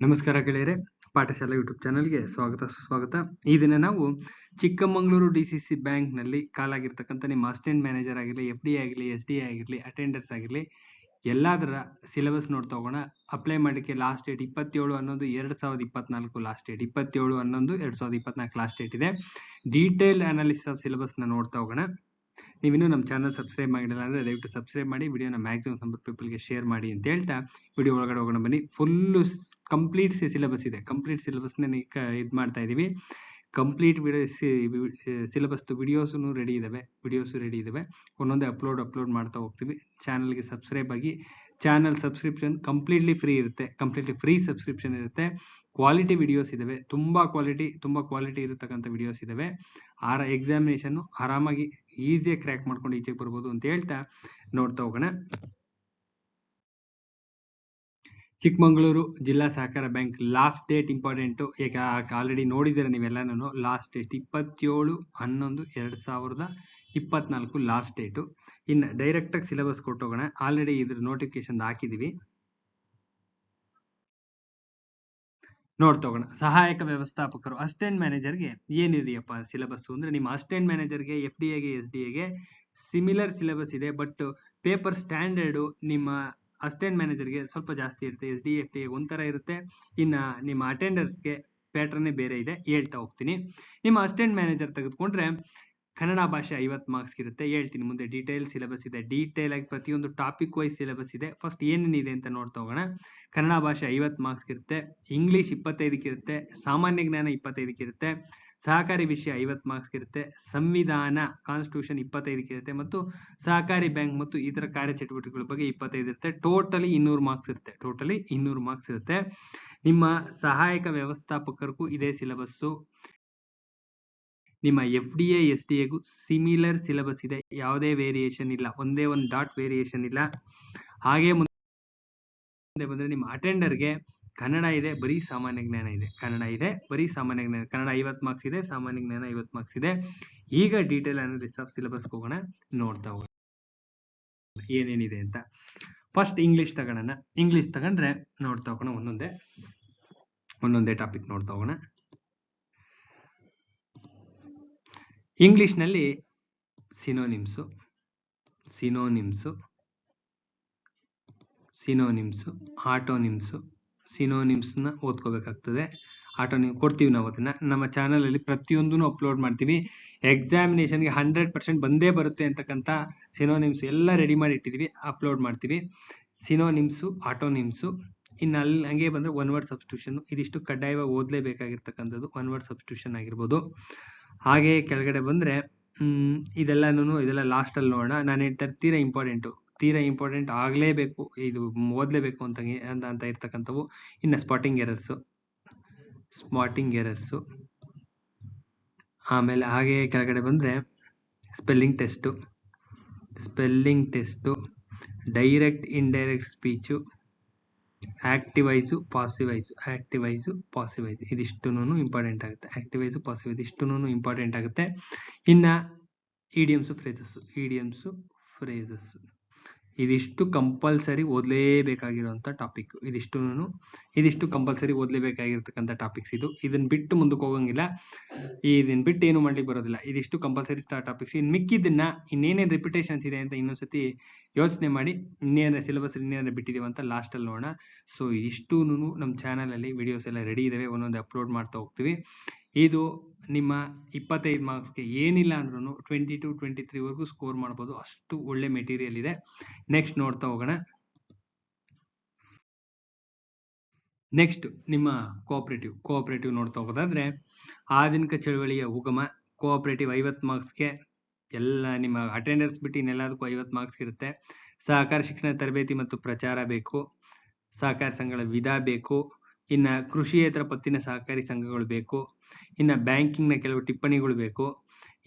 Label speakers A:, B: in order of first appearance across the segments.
A: ನಮಸ್ಕಾರ ಗೆಳೆಯರೆ, ಪಾಠಶಾಲೆ ಯೂಟ್ಯೂಬ್ ಚಾನಲ್ಗೆ ಸ್ವಾಗತ ಸುಸ್ವಾಗತ. ಈ ದಿನ ನಾವು ಚಿಕ್ಕಮಗಳೂರು ಡಿಸಿಸಿ ಬ್ಯಾಂಕ್ನಲ್ಲಿ ಕಾಲಾಗಿರ್ತಕ್ಕಂಥ ನಿಮ್ಮ ಅಸಿಸ್ಟೆಂಟ್ ಮ್ಯಾನೇಜರ್ ಆಗಿರಲಿ, ಎಫ್ ಡಿ ಆಗಿರಲಿ, ಎಸ್ ಡಿ ಆಗಿರಲಿ, ಅಟೆಂಡರ್ಸ್ ಆಗಿರಲಿ, ಎಲ್ಲದರ ಸಿಲೆಬಸ್ ನೋಡ್ತಾ ಹೋಗೋಣ. ಅಪ್ಲೈ ಮಾಡಲಿಕ್ಕೆ last date 27/11/2024 last date. 27/11/2024 last date ಇದೆ. ಡೀಟೇಲ್ ಅನಾಲಿಸಿಸ್ ಆಫ್ ಸಿಲೆಬಸ್ನ ನೋಡ್ತಾ ಹೋಗೋಣ. ನೀವಿನ್ನೂ ನಮ್ಮ ಚಾನಲ್ ಸಬ್ಸ್ಕ್ರೈಬ್ ಮಾಡಿಲ್ಲ ಅಂದರೆ ದಯವಿಟ್ಟು ಸಬ್ಸ್ಕ್ರೈಬ್ ಮಾಡಿ, ವಿಡಿಯೋನ ಮ್ಯಾಕ್ಸಿಮಮ್ ನಂಬರ್ ಪೀಪಲ್ಗೆ ಶೇರ್ ಮಾಡಿ ಅಂತ ಹೇಳ್ತಾ ವಿಡಿಯೋ ಒಳಗಡೆ ಹೋಗೋಣ ಬನ್ನಿ. ಫುಲ್ಲು ಕಂಪ್ಲೀಟ್ ಸಿಲೆಬಸ್ ಇದೆ. ಕಂಪ್ಲೀಟ್ ಸಿಲೆಬಸ್ನ ಇದು ಮಾಡ್ತಾ ಇದ್ದೀವಿ. ಕಂಪ್ಲೀಟ್ ಸಿಲೆಬಸ್ದು ವಿಡಿಯೋಸು ರೆಡಿ ಇದ್ದಾವೆ. ಒಂದೊಂದೇ ಅಪ್ಲೋಡ್ ಮಾಡ್ತಾ ಹೋಗ್ತೀವಿ. ಚಾನಲ್ಗೆ ಸಬ್ಸ್ಕ್ರೈಬ್ ಆಗಿ. Channel subscription completely free subscription ಇರುತ್ತೆ. ಕ್ವಾಲಿಟಿ ವಿಡಿಯೋಸ್ ಇದಾವೆ, ತುಂಬಾ ಕ್ವಾಲಿಟಿ ಇರತಕ್ಕಂಥ ವಿಡಿಯೋಸ್ ಇದಾವೆ. ಎಕ್ಸಾಮಿನೇಷನ್ ಆರಾಮಾಗಿ ಈಸಿಯಾಗಿ ಕ್ರ್ಯಾಕ್ ಮಾಡ್ಕೊಂಡು ಈಚೆಗೆ ಬರ್ಬೋದು ಅಂತ ಹೇಳ್ತಾ ನೋಡ್ತಾ ಹೋಗೋಣ. ಚಿಕ್ಕಮಗಳೂರು ಜಿಲ್ಲಾ ಸಹಕಾರ ಬ್ಯಾಂಕ್ ಲಾಸ್ಟ್ ಡೇಟ್ ಇಂಪಾರ್ಟೆಂಟು. ಈಗ ಆಲ್ರೆಡಿ ನೋಡಿದ್ದೀರಾ ನೀವೆಲ್ಲನೂ. Last date 27/11/2024 last date. ಇನ್ನು ಡೈರೆಕ್ಟಾಗಿ ಸಿಲೆಬಸ್ ಕೊಟ್ಟೋಗೋಣ. ಆಲ್ರೆಡಿ ಇದ್ರ ನೋಟಿಫಿಕೇಶನ್ ಹಾಕಿದ್ದೀವಿ, ನೋಡ್ತಾ ಹೋಗೋಣ. ಸಹಾಯಕ ವ್ಯವಸ್ಥಾಪಕರು, ಅಸಿಸ್ಟೆಂಟ್ ಮ್ಯಾನೇಜರ್ಗೆ ಏನಿದೆಯಪ್ಪ ಸಿಲೆಬಸ್ ಅಂದ್ರೆ, ನಿಮ್ಮ ಅಸಿಸ್ಟೆಂಟ್ ಮ್ಯಾನೇಜರ್ಗೆ, ಎಫ್ ಡಿ ಎಗೆ, ಎಸ್ ಡಿ ಎಗೆ ಸಿಮಿಲರ್ ಸಿಲೆಬಸ್ ಇದೆ. ಬಟ್ ಪೇಪರ್ ಸ್ಟ್ಯಾಂಡರ್ಡು ನಿಮ್ಮ ಅಸಿಸ್ಟೆಂಟ್ ಮ್ಯಾನೇಜರ್ಗೆ ಸ್ವಲ್ಪ ಜಾಸ್ತಿ ಇರುತ್ತೆ, ಎಸ್ ಡಿ ಎಫ್ ಡಿ ಒಂಥರ ಇರುತ್ತೆ. ಇನ್ನು ನಿಮ್ಮ ಅಟೆಂಡರ್ಸ್ಗೆ ಪ್ಯಾಟ್ರನ್ನೇ ಬೇರೆ ಇದೆ, ಹೇಳ್ತಾ ಹೋಗ್ತೀನಿ. ನಿಮ್ಮ ಅಸಿಸ್ಟೆಂಟ್ ಮ್ಯಾನೇಜರ್ ತೆಗೆದುಕೊಂಡ್ರೆ ಕನ್ನಡ ಭಾಷೆ 50 ಮಾರ್ಕ್ಸ್ ಇರುತ್ತೆ. ಹೇಳ್ತೀನಿ ಮುಂದೆ. ಡೀಟೇಲ್ ಸಿಲೆಬಸ್ ಇದೆ, ಡೀಟೇಲ್ ಆಗಿ ಪ್ರತಿಯೊಂದು ಟಾಪಿಕ್ ವೈಸ್ ಸಿಲೆಬಸ್ ಇದೆ. ಫಸ್ಟ್ ಏನೇನಿದೆ ಅಂತ ನೋಡ್ತಾ ಹೋಗೋಣ. ಕನ್ನಡ ಭಾಷೆ 50 ಮಾರ್ಕ್ಸ್ ಇರುತ್ತೆ, ಇಂಗ್ಲಿಷ್ 25 ಇರುತ್ತೆ, ಸಾಮಾನ್ಯ ಜ್ಞಾನ 25 ಇರುತ್ತೆ, ಸಹಕಾರಿ ವಿಷಯ 50 ಮಾರ್ಕ್ಸ್ ಇರುತ್ತೆ, ಸಂವಿಧಾನ ಕಾನ್ಸ್ಟಿಟ್ಯೂಷನ್ 25 ಇರುತ್ತೆ, ಮತ್ತು ಸಹಕಾರಿ ಬ್ಯಾಂಕ್ ಮತ್ತು ಇತರ ಕಾರ್ಯಚಟುವಟಿಕೆಗಳ ಬಗ್ಗೆ 25 ಇರುತ್ತೆ. ಟೋಟಲಿ 200 ಮಾರ್ಕ್ಸ್ ಇರುತ್ತೆ. ನಿಮ್ಮ ಸಹಾಯಕ ವ್ಯವಸ್ಥಾಪಕರಿಗೂ ಇದೇ ಸಿಲೆಬಸ್ಸು. ನಿಮ್ಮ F D A, S D ಎಗೂ ಸಿಮಿಲರ್ ಸಿಲೆಬಸ್ ಇದೆ. ಯಾವುದೇ ವೇರಿಯೇಷನ್ ಇಲ್ಲ, ಒಂದೇ ಒಂದು ಡಾಟ್ ವೇರಿಯೇಷನ್ ಇಲ್ಲ. ಹಾಗೆ ಮುಂದೆ ಬಂದರೆ ನಿಮ್ಮ ಅಟೆಂಡರ್ಗೆ ಕನ್ನಡ ಇದೆ, ಬರೀ ಸಾಮಾನ್ಯ ಜ್ಞಾನ ಇದೆ. ಕನ್ನಡ 50 ಮಾರ್ಕ್ಸ್ ಇದೆ, ಸಾಮಾನ್ಯ ಜ್ಞಾನ 50 ಮಾರ್ಕ್ಸ್ ಇದೆ. ಈಗ ಡೀಟೇಲ್ ಅನಾಲಿಸಿಸ್ ಆಫ್ ಸಿಲೆಬಸ್ ಹೋಗೋಣ, ನೋಡ್ತಾ ಹೋಗೋಣ ಏನೇನಿದೆ ಅಂತ. ಫಸ್ಟ್ ಇಂಗ್ಲಿಷ್ ತಗೋಣ. ಇಂಗ್ಲಿಷ್ ತಗೊಂಡ್ರೆ ನೋಡ್ತಾ ಹೋಗೋಣ, ಒಂದೊಂದೇ ಟಾಪಿಕ್ ನೋಡ್ತಾ ಹೋಗೋಣ. ಇಂಗ್ಲಿಷ್ನಲ್ಲಿ ಸಿನೋನಿಮ್ಸು, ಆಟೋನಿಮ್ಸು. ಸಿನೋನಿಮ್ಸ್ನ ಓದ್ಕೋಬೇಕಾಗ್ತದೆ. ಆಟೋನಿಮ್ ಕೊಡ್ತೀವಿ ನಾವು, ಅದನ್ನ ನಮ್ಮ ಚಾನಲಲ್ಲಿ ಪ್ರತಿಯೊಂದೂ ಅಪ್ಲೋಡ್ ಮಾಡ್ತೀವಿ. ಎಕ್ಸಾಮಿನೇಷನ್ಗೆ 100% ಬಂದೇ ಬರುತ್ತೆ ಅಂತಕ್ಕಂಥ ಸಿನೋನಿಮ್ಸ್ ಎಲ್ಲ ರೆಡಿ ಮಾಡಿ ಇಟ್ಟಿದ್ದೀವಿ, ಅಪ್ಲೋಡ್ ಮಾಡ್ತೀವಿ. ಸಿನೋನಿಮ್ಸು, ಆಟೋನಿಮ್ಸು. ಇನ್ನು ಅಲ್ಲಿ ಹಂಗೆ ಬಂದರೆ ಒನ್ ವರ್ಡ್ ಸಬ್ಸ್ಟಿಟ್ಯೂಷನ್, ಇದಿಷ್ಟು ಕಡ್ಡಾಯವಾಗಿ ಓದಲೇಬೇಕಾಗಿರ್ತಕ್ಕಂಥದ್ದು. ಒನ್ ವರ್ಡ್ ಸಬ್ಸ್ಟಿಟ್ಯೂಷನ್ ಆಗಿರ್ಬೋದು. ಹಾಗೆ ಕೆಳಗಡೆ ಬಂದರೆ ಇದೆಲ್ಲ ಲಾಸ್ಟಲ್ಲಿ ನೋಡೋಣ. ನಾನು ಹೇಳ್ತಾರೆ ತೀರಾ ಇಂಪಾರ್ಟೆಂಟ್ ಆಗಲೇಬೇಕು, ಇದು ಓದಲೇಬೇಕು ಅಂತ ಇರ್ತಕ್ಕಂಥವು. ಇನ್ನು ಸ್ಪಾಟಿಂಗ್ ಎರರ್ಸು. ಆಮೇಲೆ ಹಾಗೆ ಕೆಳಗಡೆ ಬಂದರೆ spelling test, direct indirect speech, active voice passive voice ಇದಿಷ್ಟುನು ಇಂಪಾರ್ಟೆಂಟ್ ಆಗುತ್ತೆ. ಇನ್ನು ಇಡಿಯಮ್ಸು ಫ್ರೇಸಸ್ಸು ಇದಿಷ್ಟು ಕಂಪಲ್ಸರಿ ಓದಲೇಬೇಕಾಗಿರುವಂಥ ಟಾಪಿಕ್. ಇದಿಷ್ಟು ಕಂಪಲ್ಸರಿ ಓದಲೇಬೇಕಾಗಿರ್ತಕ್ಕಂಥ ಟಾಪಿಕ್ಸ್. ಇದನ್ನ ಬಿಟ್ಟು ಮುಂದಕ್ಕೆ ಹೋಗಂಗಿಲ್ಲ, ಇದನ್ನ ಬಿಟ್ಟು ಏನು ಮಾಡ್ಲಿಕ್ಕೆ ಬರೋದಿಲ್ಲ. ಇದಿಷ್ಟು ಕಂಪಲ್ಸರಿ ಟಾಪಿಕ್ಸ್. ಇನ್ನು ಮಿಕ್ಕಿದ್ದನ್ನ ಇನ್ನೇನೇನು ರಿಪಿಟೇಷನ್ಸ್ ಇದೆ ಅಂತ ಇನ್ನೊಂದ್ಸತಿ ಯೋಚನೆ ಮಾಡಿ, ಸಿಲೆಬಸ್ ಇನ್ನೇನು ಬಿಟ್ಟಿದ್ದೀವಿ ಅಂತ ಲಾಸ್ಟಲ್ಲಿ ನೋಡೋಣ. ಸೊ ಇದಿಷ್ಟು ನಮ್ಮ ಚಾನಲಲ್ಲಿ ವಿಡಿಯೋಸ್ ಎಲ್ಲ ರೆಡಿ ಇದಾವೆ, ಒಂದೊಂದು ಅಪ್ಲೋಡ್ ಮಾಡ್ತಾ ಹೋಗ್ತೀವಿ. ಇದು ನಿಮ್ಮ 25 ಮಾರ್ಕ್ಸ್ಗೆ ಏನಿಲ್ಲ ಅಂದ್ರೂ 22, 23 ಸ್ಕೋರ್ ಮಾಡ್ಬೋದು, ಅಷ್ಟು ಒಳ್ಳೆ ಮೆಟೀರಿಯಲ್ ಇದೆ. ನೆಕ್ಸ್ಟ್ ನೋಡ್ತಾ ಹೋಗೋಣ. ನೆಕ್ಸ್ಟ್ ನಿಮ್ಮ ಕೋಆಪರೇಟಿವ್ ನೋಡ್ತಾ ಹೋಗೋದಾದ್ರೆ, ಆಧುನಿಕ ಚಳವಳಿಯ ಉಗಮ. ಕೋಆಪರೇಟಿವ್ 50 ಮಾರ್ಕ್ಸ್ಗೆ. ಎಲ್ಲ ನಿಮ್ಮ ಅಟೆಂಡರ್ಸ್ ಬಿಟ್ಟು ಇನ್ನೆಲ್ಲದಕ್ಕೂ 50 ಮಾರ್ಕ್ಸ್ ಇರುತ್ತೆ. ಸಹಕಾರ ಶಿಕ್ಷಣ ತರಬೇತಿ ಮತ್ತು ಪ್ರಚಾರ ಬೇಕು. ಸಹಕಾರ ಸಂಘಗಳ ವಿಧ ಬೇಕು. ಇನ್ನು ಕೃಷಿಯೇತರ ಪತ್ತಿನ ಸಹಕಾರಿ ಸಂಘಗಳು ಬೇಕು. ಇನ್ನು ಬ್ಯಾಂಕಿಂಗ್ನ ಕೆಲವು ಟಿಪ್ಪಣಿಗಳು ಬೇಕು.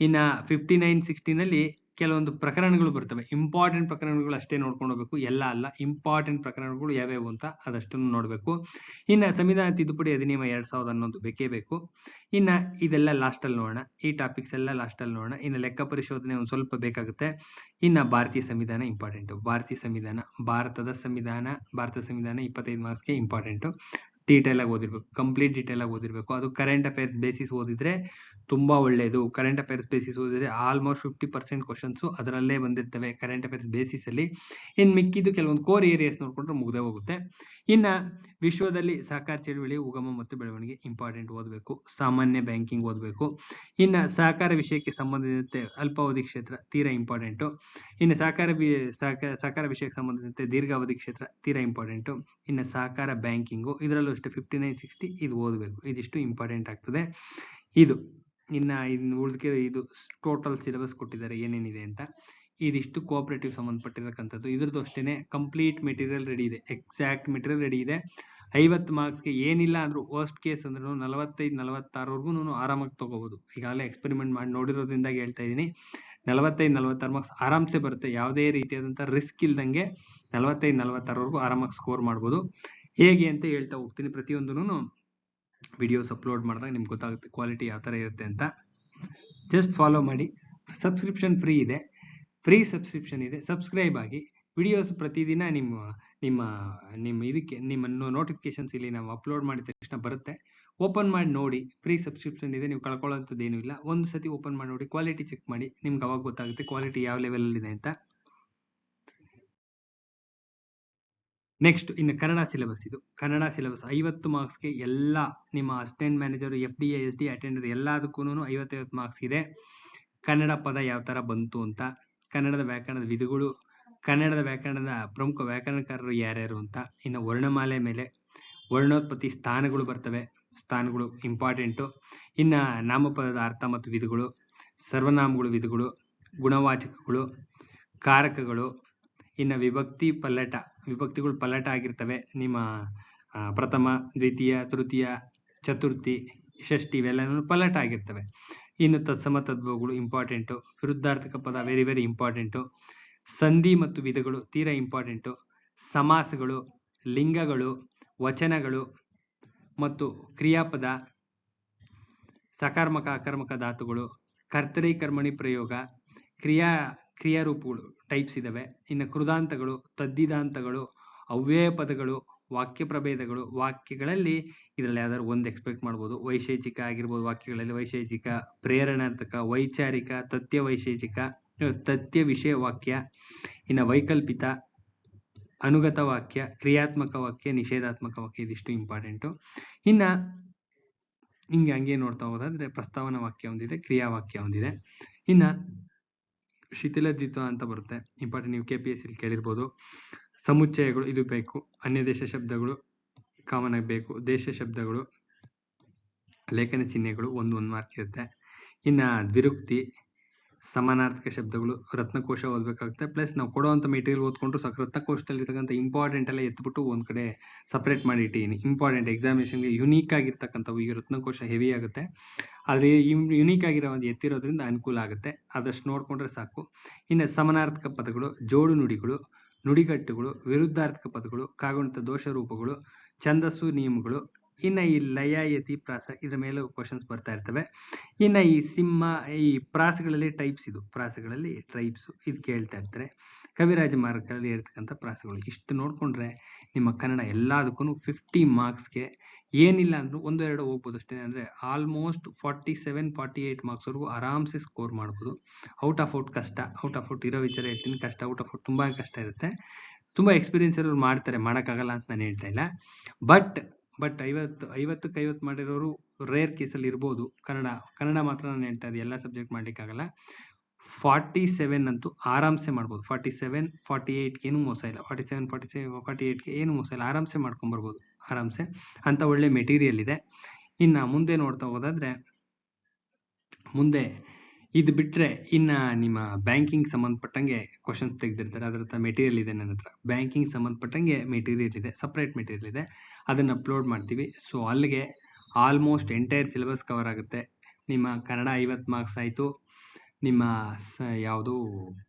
A: ಇನ್ನು 59-60ನಲ್ಲಿ ಕೆಲವೊಂದು ಪ್ರಕರಣಗಳು ಬರ್ತವೆ. ಇಂಪಾರ್ಟೆಂಟ್ ಪ್ರಕರಣಗಳು ಅಷ್ಟೇ ನೋಡ್ಕೊಂಡು ಹೋಗ್ಬೇಕು, ಎಲ್ಲ ಅಲ್ಲ. ಇಂಪಾರ್ಟೆಂಟ್ ಪ್ರಕರಣಗಳು ಯಾವ್ಯಾವು ಅಂತ ಅದಷ್ಟನ್ನು ನೋಡಬೇಕು. ಇನ್ನು ಸಂವಿಧಾನ ತಿದ್ದುಪಡಿ ಅಧಿನಿಯಮ 2011 ಬೇಕೇ ಬೇಕು. ಇನ್ನು ಇದೆಲ್ಲ ಲಾಸ್ಟಲ್ಲಿ ನೋಡೋಣ, ಈ ಟಾಪಿಕ್ಸ್ ಎಲ್ಲ ಲಾಸ್ಟಲ್ಲಿ ನೋಡೋಣ. ಇನ್ನು ಲೆಕ್ಕ ಪರಿಶೋಧನೆ ಒಂದು ಸ್ವಲ್ಪ ಬೇಕಾಗುತ್ತೆ. ಇನ್ನು ಭಾರತೀಯ ಸಂವಿಧಾನ ಇಂಪಾರ್ಟೆಂಟು. ಭಾರತದ ಸಂವಿಧಾನ 25 ಮಾರ್ಕ್ಸ್ಗೆ ಇಂಪಾರ್ಟೆಂಟು. ಡೀಟೇಲ್ ಆಗಿ ಓದಿರ್ಬೇಕು, ಕಂಪ್ಲೀಟ್ ಡೀಟೇಲ್ ಆಗಿ ಓದಿರ್ಬೇಕು. ಅದು ಕರೆಂಟ್ ಅಫೇರ್ಸ್ ಬೇಸಿಸ್ ಓದಿದ್ರೆ ತುಂಬಾ ಒಳ್ಳೆಯದು. ಕರೆಂಟ್ ಅಫೇರ್ಸ್ ಬೇಸಿಸ್ ಓದಿದ್ರೆ ಆಲ್ಮೋಸ್ಟ್ 50% ಕ್ವಶನ್ಸ್ ಅದರಲ್ಲೇ ಬಂದಿರ್ತವೆ ಕರೆಂಟ್ ಅಫೇರ್ಸ್ ಬೇಸಿಸ್ ಅಲ್ಲಿ. ಇನ್ನು ಮಿಕ್ಕಿದ್ದು ಕೆಲವೊಂದು ಕೋರ್ ಏರಿಯಾಸ್ ನೋಡ್ಕೊಂಡ್ರೆ ಮುಗ್ದೇ ಹೋಗುತ್ತೆ. ಇನ್ನ ವಿಶ್ವದಲ್ಲಿ ಸಹಕಾರ ಚಳುವಳಿ ಉಗಮ ಮತ್ತು ಬೆಳವಣಿಗೆ ಇಂಪಾರ್ಟೆಂಟ್ ಓದಬೇಕು. ಸಾಮಾನ್ಯ ಬ್ಯಾಂಕಿಂಗ್ ಓದಬೇಕು. ಇನ್ನ ಸಹಕಾರ ವಿಷಯಕ್ಕೆ ಸಂಬಂಧಿಸಿದಂತೆ ಅಲ್ಪಾವಧಿ ಕ್ಷೇತ್ರ ತೀರಾ ಇಂಪಾರ್ಟೆಂಟ್. ಇನ್ನು ಸಹಕಾರ ವಿಷಯಕ್ಕೆ ಸಂಬಂಧಿಸಿದಂತೆ ದೀರ್ಘಾವಧಿ ಕ್ಷೇತ್ರ ತೀರಾ ಇಂಪಾರ್ಟೆಂಟ್. ಇನ್ನು ಸಹಕಾರ ಬ್ಯಾಂಕಿಂಗು ಇದರಲ್ಲೂ ಅಷ್ಟೇ 5960 ಇದು ಓದಬೇಕು. ಇದಿಷ್ಟು ಇಂಪಾರ್ಟೆಂಟ್ ಆಗ್ತದೆ. ಇದು ಇನ್ನು ಉಳಿದ ಇದು ಟೋಟಲ್ ಸಿಲೆಬಸ್ ಕೊಟ್ಟಿದ್ದಾರೆ ಏನೇನಿದೆ ಅಂತ. ಇದಿಷ್ಟು ಕೋಆಪರೇಟಿವ್ ಸಂಬಂಧಪಟ್ಟಿರತಕ್ಕಂಥದ್ದು. ಇದ್ರದ್ದು ಅಷ್ಟೇನೆ ಕಂಪ್ಲೀಟ್ ಮೆಟೀರಿಯಲ್ ರೆಡಿ ಇದೆ, ಎಕ್ಸಾಕ್ಟ್ ಮೆಟೀರಿಯಲ್ ರೆಡಿ ಇದೆ. 50 ಮಾರ್ಕ್ಸ್ಗೆ ಏನಿಲ್ಲ ಅಂದ್ರೂ ವರ್ಸ್ಟ್ ಕೇಸ್ ಅಂದ್ರೂ 45-46 ಆರಾಮಾಗಿ ತಗೋಬಹುದು. ಈಗಾಗಲೇ ಎಕ್ಸ್ಪೆರಿಮೆಂಟ್ ಮಾಡಿ ನೋಡಿರೋದ್ರಿಂದ ಹೇಳ್ತಾ ಇದ್ದೀನಿ. 45-46 ಮಾರ್ಕ್ಸ್ ಆರಾಮ್ಸೆ ಬರುತ್ತೆ. ಯಾವುದೇ ರೀತಿಯಾದಂಥ ರಿಸ್ಕ್ ಇಲ್ದಂಗೆ 45-46 ಆರಾಮಾಗಿ ಸ್ಕೋರ್ ಮಾಡ್ಬೋದು. ಹೇಗೆ ಅಂತ ಹೇಳ್ತಾ ಹೋಗ್ತೀನಿ. ಪ್ರತಿಯೊಂದೂ ವಿಡಿಯೋಸ್ ಅಪ್ಲೋಡ್ ಮಾಡಿದಾಗ ನಿಮ್ಗೆ ಗೊತ್ತಾಗುತ್ತೆ ಕ್ವಾಲಿಟಿ ಯಾವ ಥರ ಇರುತ್ತೆ ಅಂತ. ಜಸ್ಟ್ ಫಾಲೋ ಮಾಡಿ. ಸಬ್ಸ್ಕ್ರಿಪ್ಷನ್ ಫ್ರೀ ಇದೆ, ಫ್ರೀ ಸಬ್ಸ್ಕ್ರಿಪ್ಷನ್ ಇದೆ. ಸಬ್ಸ್ಕ್ರೈಬ್ ಆಗಿ. ವಿಡಿಯೋಸ್ ಪ್ರತಿದಿನ ನಿಮ್ಮ ನೋಟಿಫಿಕೇಶನ್ಸ್ ಇಲ್ಲಿ ನಾವು ಅಪ್ಲೋಡ್ ಮಾಡಿದ ತಕ್ಷಣ ಬರುತ್ತೆ. ಓಪನ್ ಮಾಡಿ ನೋಡಿ. ಫ್ರೀ ಸಬ್ಸ್ಕ್ರಿಪ್ಷನ್ ಇದೆ, ನೀವು ಕಳ್ಕೊಳ್ಳೋಂಥದ್ದು ಏನೂ ಇಲ್ಲ. ಒಂದು ಸತಿ ಓಪನ್ ಮಾಡಿ ನೋಡಿ, ಕ್ವಾಲಿಟಿ ಚೆಕ್ ಮಾಡಿ. ನಿಮ್ಗೆ ಅವಾಗ ಗೊತ್ತಾಗುತ್ತೆ ಕ್ವಾಲಿಟಿ ಯಾವ ಲೆವೆಲಲ್ಲಿ ಇದೆ ಅಂತ. ನೆಕ್ಸ್ಟ್ ಇನ್ನು ಕನ್ನಡ ಸಿಲೆಬಸ್. ಇದು ಕನ್ನಡ ಸಿಲೆಬಸ್ 50 ಮಾರ್ಕ್ಸ್ಗೆ ಎಲ್ಲ ನಿಮ್ಮ assistant manager, FDA, SD attender ಎಲ್ಲದಕ್ಕೂ 50 ಮಾರ್ಕ್ಸ್ ಇದೆ. ಕನ್ನಡ ಪದ ಯಾವ ಥರ ಬಂತು ಅಂತ, ಕನ್ನಡದ ವ್ಯಾಕರಣದ ವಿಧಗಳು, ಕನ್ನಡದ ವ್ಯಾಕರಣದ ಪ್ರಮುಖ ವ್ಯಾಕರಣಕಾರರು ಯಾರ್ಯಾರು ಅಂತ. ಇನ್ನು ವರ್ಣಮಾಲೆ ಮೇಲೆ ವರ್ಣೋತ್ಪತ್ತಿ ಸ್ಥಾನಗಳು ಬರ್ತವೆ, ಸ್ಥಾನಗಳು ಇಂಪಾರ್ಟೆಂಟು. ಇನ್ನು ನಾಮಪದದ ಅರ್ಥ ಮತ್ತು ವಿಧಗಳು, ಸರ್ವನಾಮಗಳು ವಿಧಗಳು, ಗುಣವಾಚಕಗಳು, ಕಾರಕಗಳು. ಇನ್ನು ವಿಭಕ್ತಿಗಳು ಪಲ್ಲಟ ಆಗಿರ್ತವೆ. ನಿಮ್ಮ ಪ್ರಥಮ, ದ್ವಿತೀಯ, ತೃತೀಯ, ಚತುರ್ಥಿ, ಷಷ್ಠಿ ಇವೆಲ್ಲನೂ ಪಲ್ಲಟ ಆಗಿರ್ತವೆ. ಇನ್ನು ತತ್ಸಮ ತದ್ಭವಗಳು ಇಂಪಾರ್ಟೆಂಟು. ವಿರುದ್ಧಾರ್ಥಕ ಪದ ವೆರಿ ವೆರಿ ಇಂಪಾರ್ಟೆಂಟು. ಸಂಧಿ ಮತ್ತು ವಿಧಗಳು ತೀರಾ ಇಂಪಾರ್ಟೆಂಟು. ಸಮಾಸಗಳು, ಲಿಂಗಗಳು, ವಚನಗಳು ಮತ್ತು ಕ್ರಿಯಾಪದ, ಸಕರ್ಮಕ ಅಕರ್ಮಕ ಧಾತುಗಳು, ಕರ್ತರಿ ಕರ್ಮಣಿ ಪ್ರಯೋಗ, ಕ್ರಿಯಾರೂಪಗಳು ಟೈಪ್ಸ್ ಇದಾವೆ. ಇನ್ನು ಕೃದಾಂತಗಳು, ತದ್ದಿದಾಂತಗಳು, ಅವ್ಯಯ ಪದಗಳು, ವಾಕ್ಯ ಪ್ರಭೇದಗಳು. ವಾಕ್ಯಗಳಲ್ಲಿ ಇದರಲ್ಲಿ ಯಾವ್ದಾದ್ರು ಒಂದು ಎಕ್ಸ್ಪೆಕ್ಟ್ ಮಾಡ್ಬೋದು. ವೈಶೇಷಿಕ ಆಗಿರ್ಬೋದು, ವಾಕ್ಯಗಳಲ್ಲಿ ವೈಶೇಷಿಕ, ಪ್ರೇರಣಾರ್ಥಕ, ವೈಚಾರಿಕ, ತಥ್ಯ ವೈಶೇಷಿಕ, ತಥ್ಯ ವಿಷಯ ವಾಕ್ಯ. ಇನ್ನು ವೈಕಲ್ಪಿತ, ಅನುಗತ ವಾಕ್ಯ, ಕ್ರಿಯಾತ್ಮಕ ವಾಕ್ಯ, ನಿಷೇಧಾತ್ಮಕ ವಾಕ್ಯ. ಇದಿಷ್ಟು ಇಂಪಾರ್ಟೆಂಟು. ಇನ್ನು ಹಂಗೆ ನೋಡ್ತಾ ಹೋದಾದ್ರೆ ಪ್ರಸ್ತಾವನಾ ವಾಕ್ಯ ಒಂದಿದೆ, ಕ್ರಿಯಾವಾಕ್ಯ ಒಂದಿದೆ. ಇನ್ನು ಶಿಥಿಲಜಿತ ಅಂತ ಬರುತ್ತೆ, ಇಂಪಾರ್ಟೆಂಟ್. ನೀವು KPSC ಕೇಳಿರ್ಬೋದು. ಸಮುಚ್ಚಯಗಳು ಇದು ಬೇಕು. ಅನ್ಯ ದೇಶ ಶಬ್ದಗಳು ಕಾಮನ್ ಆಗಿ ಬೇಕು. ದೇಶ ಶಬ್ದಗಳು, ಲೇಖನ ಚಿಹ್ನೆಗಳು 1 ಮಾರ್ಕ್ ಇರುತ್ತೆ. ಇನ್ನು ದ್ವಿರುಕ್ತಿ, ಸಮಾನಾರ್ಥಕ ಶಬ್ದಗಳು, ರತ್ನಕೋಶ ಓದಬೇಕಾಗುತ್ತೆ. ಪ್ಲಸ್ ನಾವು ಕೊಡುವಂಥ ಮೆಟೀರಿಯಲ್ ಓದ್ಕೊಂಡ್ರು ಸಾಕು. ರತ್ನಕೋಶದಲ್ಲಿ ಇರ್ತಕ್ಕಂಥ ಇಂಪಾರ್ಟೆಂಟ್ ಎಲ್ಲ ಎತ್ಬಿಟ್ಟು ಒಂದು ಕಡೆ ಸಪ್ರೇಟ್ ಮಾಡಿ ಇಟ್ಟಿದ್ದೀನಿ. ಇಂಪಾರ್ಟೆಂಟ್ ಎಕ್ಸಾಮಿನೇಷನ್ಗೆ ಯುನೀಕ್ ಆಗಿರ್ತಕ್ಕಂಥವು. ಈ ರತ್ನಕೋಶ ಹೆವಿ ಆಗುತ್ತೆ, ಆದರೆ ಯುನೀಕ್ ಆಗಿರೋ ಒಂದು ಎತ್ತಿರೋದ್ರಿಂದ ಅನುಕೂಲ ಆಗುತ್ತೆ. ಅದಷ್ಟು ನೋಡ್ಕೊಂಡ್ರೆ ಸಾಕು. ಇನ್ನು ಸಮಾನಾರ್ಥಕ ಪದಗಳು, ಜೋಡು ನುಡಿಗಳು, ನುಡಿಗಟ್ಟುಗಳು, ವಿರುದ್ಧಾರ್ಥಕ ಪದಗಳು, ಕಾಗುಣಿತ ದೋಷ ರೂಪಗಳು, ಛಂದಸ್ಸು ನಿಯಮಗಳು. ಇನ್ನು ಈ ಲಯ, ಯತಿ, ಪ್ರಾಸ ಇದ್ರ ಮೇಲೆ ಕ್ವಶನ್ಸ್ ಬರ್ತಾ ಇರ್ತವೆ. ಇನ್ನು ಈ ಪ್ರಾಸಗಳಲ್ಲಿ ಟೈಪ್ಸ್, ಇದು ಪ್ರಾಸಗಳಲ್ಲಿ ಟೈಪ್ಸ್ ಇದು ಕೇಳ್ತಾ ಇರ್ತಾರೆ. ಕವಿರಾಜ ಮಾರ್ಗಗಳಲ್ಲಿ ಇರ್ತಕ್ಕಂಥ ಪ್ರಾಸಗಳು. ಇಷ್ಟು ನೋಡ್ಕೊಂಡ್ರೆ ನಿಮ್ಮ ಕನ್ನಡ ಎಲ್ಲದಕ್ಕೂ 50 ಮಾರ್ಕ್ಸ್ಗೆ ಏನಿಲ್ಲ ಅಂದ್ರೂ 1-2 ಹೋಗ್ಬೋದು ಅಷ್ಟೇ. ಅಂದರೆ ಆಲ್ಮೋಸ್ಟ್ 47-48 ಮಾರ್ಕ್ಸ್ವರೆಗೂ ಆರಾಮ್ಸೆ ಸ್ಕೋರ್ ಮಾಡ್ಬೋದು. ಔಟ್ ಆಫ್ ಔಟ್ ಕಷ್ಟ. ಔಟ್ ಆಫ್ ಔಟ್ ಇರೋ ವಿಚಾರ ಹೇಳ್ತೀನಿ, ಕಷ್ಟ. ಔಟ್ ಆಫ್ ಔಟ್ ತುಂಬ ಕಷ್ಟ ಇರುತ್ತೆ. ತುಂಬ ಎಕ್ಸ್ಪೀರಿಯನ್ಸ್ ಇರೋರು ಮಾಡ್ತಾರೆ, ಮಾಡೋಕ್ಕಾಗಲ್ಲ ಅಂತ ನಾನು ಹೇಳ್ತಾ ಇಲ್ಲ. ಬಟ್ 50ಕ್ಕೆ 50 ಮಾಡಿರೋರು ರೇರ್ ಕೇಸಲ್ಲಿ ಇರ್ಬೋದು. ಕನ್ನಡ ಮಾತ್ರ ನಾನು ಹೇಳ್ತಾ ಇದ್ದೀನಿ, ಎಲ್ಲ ಸಬ್ಜೆಕ್ಟ್ ಮಾಡ್ಲಿಕ್ಕಾಗಲ್ಲ. 47 ಅಂತೂ ಆರಾಮ್ಸೆ ಮಾಡ್ಬೋದು. 47-48 ಏನು ಮೋಸ ಇಲ್ಲ. 47-48ಗೆ ಏನು ಮೋಸ ಇಲ್ಲ, ಆರಾಮ್ಸೆ ಮಾಡ್ಕೊಂಬರ್ಬೋದು. ಆರಾಮ್ಸೆ ಅಂತ ಒಳ್ಳೆ ಮೆಟೀರಿಯಲ್ ಇದೆ. ಇನ್ನು ಮುಂದೆ ನೋಡ್ತಾ ಹೋದಾದ್ರೆ, ಮುಂದೆ ಇದು ಬಿಟ್ಟರೆ ಇನ್ನು ನಿಮ್ಮ ಬ್ಯಾಂಕಿಂಗ್ ಸಂಬಂಧಪಟ್ಟಂಗೆ ಕ್ವಶನ್ಸ್ ತೆಗೆದಿರ್ತಾರೆ. ಅದರ ಹತ್ರ ಮೆಟೀರಿಯಲ್ ಇದೆ ನನ್ನ ಹತ್ರ. ಬ್ಯಾಂಕಿಂಗ್ ಸಂಬಂಧಪಟ್ಟಂಗೆ ಮೆಟೀರಿಯಲ್ ಇದೆ, ಸಪ್ರೇಟ್ ಮೆಟೀರಿಯಲ್ ಇದೆ. ಅದನ್ನು ಅಪ್ಲೋಡ್ ಮಾಡ್ತೀವಿ. ಸೊ ಅಲ್ಲಿಗೆ ಆಲ್ಮೋಸ್ಟ್ ಎಂಟೈರ್ ಸಿಲೆಬಸ್ ಕವರ್ ಆಗುತ್ತೆ. ನಿಮ್ಮ ಕನ್ನಡ 50 ಮಾರ್ಕ್ಸ್ ಆಯಿತು, ನಿಮ್ಮ ಯಾವುದು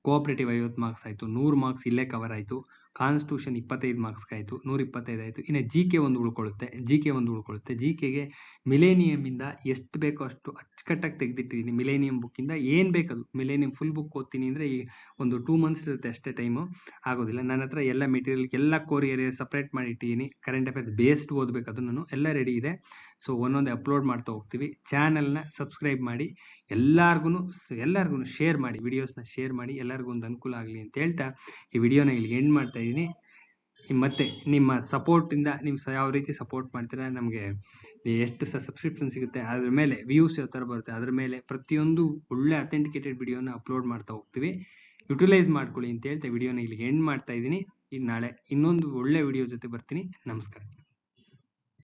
A: ಕೋಆಪರೇಟಿವ್ 50 ಮಾರ್ಕ್ಸ್ ಆಯಿತು, 100 ಮಾರ್ಕ್ಸ್ ಇಲ್ಲೇ ಕವರ್ ಆಯಿತು. ಕಾನ್ಸ್ಟಿಟ್ಯೂಷನ್ 25 ಮಾರ್ಕ್ಸ್ಗೆ ಆಯಿತು, 125 ಆಯಿತು. ಇನ್ನು GK ಒಂದು ಉಳ್ಕೊಳ್ಳುತ್ತೆ. GKಗೆ ಮಿಲೇನಿಯಮಿಂದ ಎಷ್ಟು ಬೇಕೋ ಅಷ್ಟು ಅಚ್ಚುಕಟ್ಟಾಗಿ ತೆಗೆದಿಟ್ಟಿದ್ದೀನಿ. ಮಿಲೇನಿಯಂ ಬುಕ್ಕಿಂದ ಏನು ಬೇಕದು, ಮಿಲೇನಿಯಂ ಫುಲ್ ಬುಕ್ ಓದ್ತೀನಿ ಅಂದರೆ ಈ ಒಂದು 2 ಮಂತ್ಸ್ ಇರುತ್ತೆ ಅಷ್ಟೇ, ಟೈಮು ಆಗೋದಿಲ್ಲ. ನನ್ನ ಹತ್ರ ಎಲ್ಲ ಮೆಟೀರಿಯಲ್, ಎಲ್ಲ ಕೋರ್ ಏರಿಯಾ ಸಪ್ರೇಟ್ ಮಾಡಿ ಇಟ್ಟಿದ್ದೀನಿ. ಕರೆಂಟ್ ಅಫೇರ್ಸ್ ಬೇಸ್ಡ್ ಓದಬೇಕು, ಅದನ್ನು ಎಲ್ಲ ರೆಡಿ ಇದೆ. ಸೊ ಒಂದೊಂದೇ ಅಪ್ಲೋಡ್ ಮಾಡ್ತಾ ಹೋಗ್ತೀವಿ. ಚಾನಲ್ನ ಸಬ್ಸ್ಕ್ರೈಬ್ ಮಾಡಿ, ಎಲ್ಲರಿಗೂ ಶೇರ್ ಮಾಡಿ, ವಿಡಿಯೋಸ್ನ ಶೇರ್ ಮಾಡಿ, ಎಲ್ಲರಿಗೂ ಒಂದು ಅನುಕೂಲ ಆಗಲಿ ಅಂತ ಹೇಳ್ತಾ ಈ ವಿಡಿಯೋನ ಇಲ್ಲಿ ಎಂಡ್ ಮಾಡ್ತಾ ಇದ್ದೀನಿ. ಮತ್ತೆ ನಿಮ್ಮ ಸಪೋರ್ಟಿಂದ ನೀವು ಯಾವ ರೀತಿ ಸಪೋರ್ಟ್ ಮಾಡ್ತೀರಾ, ನಮಗೆ ಎಷ್ಟು ಸಬ್ಸ್ಕ್ರಿಪ್ಷನ್ ಸಿಗುತ್ತೆ, ಅದ್ರ ಮೇಲೆ ವ್ಯೂಸ್ ಯಾವ ಥರ ಬರುತ್ತೆ, ಅದ್ರ ಮೇಲೆ ಪ್ರತಿಯೊಂದು ಒಳ್ಳೆ ಅಥೆಂಟಿಕೇಟೆಡ್ ವಿಡಿಯೋನ ಅಪ್ಲೋಡ್ ಮಾಡ್ತಾ ಹೋಗ್ತೀವಿ. ಯುಟಿಲೈಸ್ ಮಾಡ್ಕೊಳ್ಳಿ ಅಂತ ಹೇಳ್ತಾ ವಿಡಿಯೋನ ಇಲ್ಲಿ ಎಂಡ್ ಮಾಡ್ತಾ ಇದ್ದೀನಿ. ನಾಳೆ ಇನ್ನೊಂದು ಒಳ್ಳೆ ವಿಡಿಯೋ ಜೊತೆ ಬರ್ತೀನಿ. ನಮಸ್ಕಾರ.